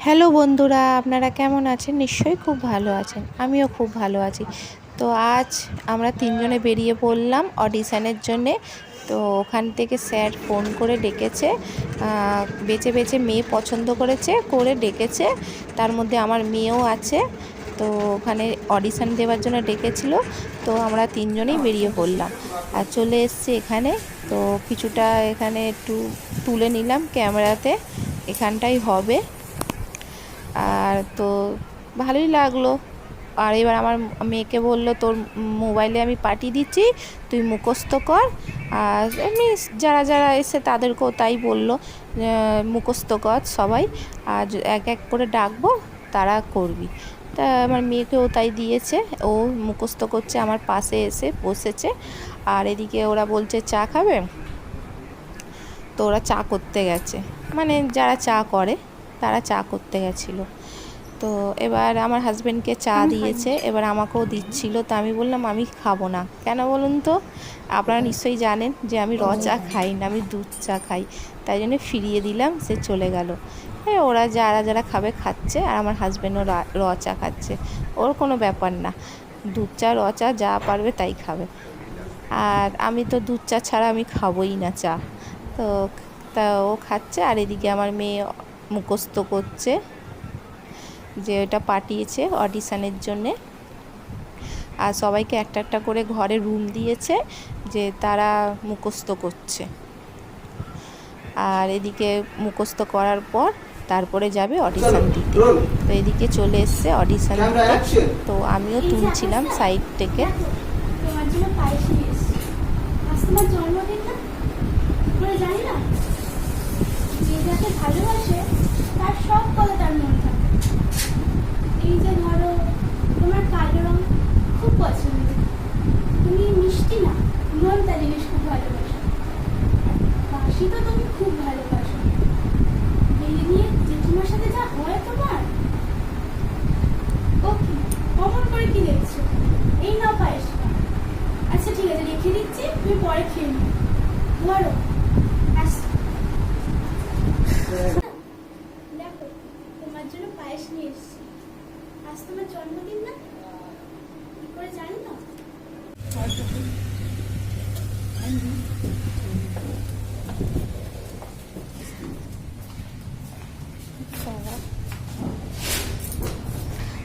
Hello বন্ধুরা, আপনারা কেমন আছেন? নিশ্চয়ই খুব ভালো আছেন। আমিও খুব ভালো আছি। তো আজ আমরা তিনজনে বেরিয়ে পড়লাম অডিশানের জন্যে। তো ওখান থেকে স্যার ফোন করে ডেকেছে, বেছে বেছে মেয়ে পছন্দ করে ডেকেছে। তার মধ্যে আমার মেয়েও আছে। তো ওখানে অডিশান দেওয়ার জন্য ডেকেছিল। তো আমরা তিনজনেই বেরিয়ে পড়লাম আর চলে এসেছি এখানে। তো কিছুটা এখানে একটু তুলে নিলাম ক্যামেরাতে, এখানটাই হবে। আর তো ভালোই লাগলো। আর এবার আমার মেয়েকে বলল, তোর মোবাইলে আমি পাঠিয়ে দিচ্ছি, তুই মুখস্থ কর। আর এমনি যারা যারা এসে তাদেরকেও তাই বললো, মুখস্থ কর সবাই, আর এক এক করে ডাকবো, তারা করবি। তা আমার মেয়েকেও তাই দিয়েছে, ও মুখস্থ করছে, আমার পাশে এসে বসেছে। আর এদিকে ওরা বলছে চা খাবে, তো ওরা চা করতে গেছে, মানে যারা চা করে তারা চা করতে গেছিলো। তো এবার আমার হাজব্যান্ডকে চা দিয়েছে, এবার আমাকেও দিচ্ছিল। তো আমি বললাম আমি খাবো না। কেন বলুন তো? আপনারা নিশ্চয়ই জানেন যে আমি র চা খাই না, আমি দুধ চা খাই। তাই জন্য ফিরিয়ে দিলাম, সে চলে গেল। ওরা যারা যারা খাবে খাচ্ছে, আর আমার হাজব্যান্ডও র চা খাচ্ছে। ওর কোনো ব্যাপার না, দুধ চা র চা যা পারবে তাই খাবে। আর আমি তো দুধ চা ছাড়া আমি খাবোই না চা। তো তা ও খাচ্ছে, আর এদিকে আমার মেয়ে মুখস্থ করছে যে ওটা পাঠিয়েছে অডিশানের জন্যে। আর সবাইকে একটা একটা করে ঘরে রুম দিয়েছে, যে তারা মুখস্থ করছে। আর এদিকে মুখস্থ করার পর তারপরে যাবে অডিশান দিতে। তো এদিকে চলে এসছে অডিশান দিতে। তো আমিও তুলছিলাম সাইড থেকে। ভালোবাসে তার সব কথা তার মনে থাকে। এই যে ধরো, তোমার কালো রং খুব পছন্দ, তুমি মিষ্টি না নোনতা জিনিস খুব ভালোবাসো, বাসি তো তুমি খুব ভালোবাসো। বিয়ে নিয়ে জেঠিমার সাথে যা হয় তোমার, ও কি কমন করে কি দেখছো? এই নাও পায়েসটা। আচ্ছা ঠিক আছে, রেখে দিচ্ছি, তুমি পরে খেয়ে নিও। ধরো, দেখো তোমার জন্য পায়েস নিয়ে এসেছি। আজ তোমার জন্মদিন না, কি করে জানি না?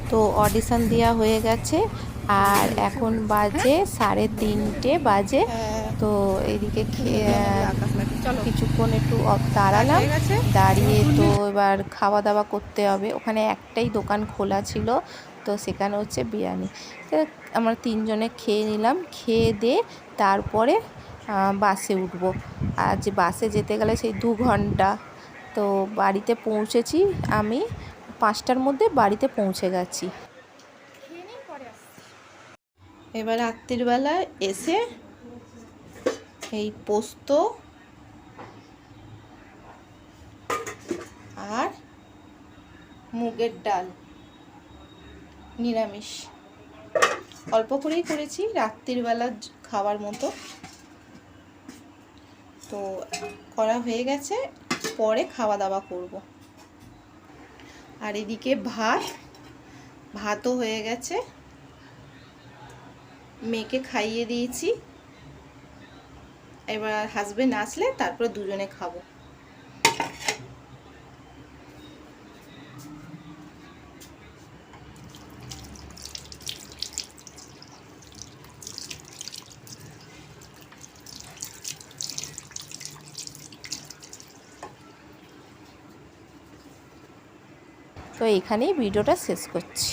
তো অডিশান দেওয়া হয়ে গেছে, আর এখন বাজে 3:30 বাজে। তো এদিকে কিছুক্ষণ একটু দাঁড়ালাম, দাঁড়িয়ে তো এবার খাওয়া দাওয়া করতে হবে। ওখানে একটাই দোকান খোলা ছিল, তো সেখানে হচ্ছে বিরিয়ানি। তো আমরা তিনজনে খেয়ে নিলাম, খেয়ে দিয়ে তারপরে বাসে উঠবো। আর যে বাসে যেতে গেলে সেই 2 ঘন্টা। তো বাড়িতে পৌঁছেছি আমি 5টার মধ্যে, বাড়িতে পৌঁছে গেছি। এবার রাত্রিবেলা এসে এই পোস্ত আর মুগের ডাল নিরামিষ, অল্প করেই করেছি রাত্রিবেলা খাওয়ার মতো। তো করা হয়ে গেছে, পরে খাওয়া দাওয়া করব। আর এদিকে ভাতও হয়ে গেছে, মেয়েকে খাইয়ে দিয়েছি। এবার হাজবেন্ড আসলে তারপরে দুজনে খাবো। তো এখানেই ভিডিওটা শেষ করছি।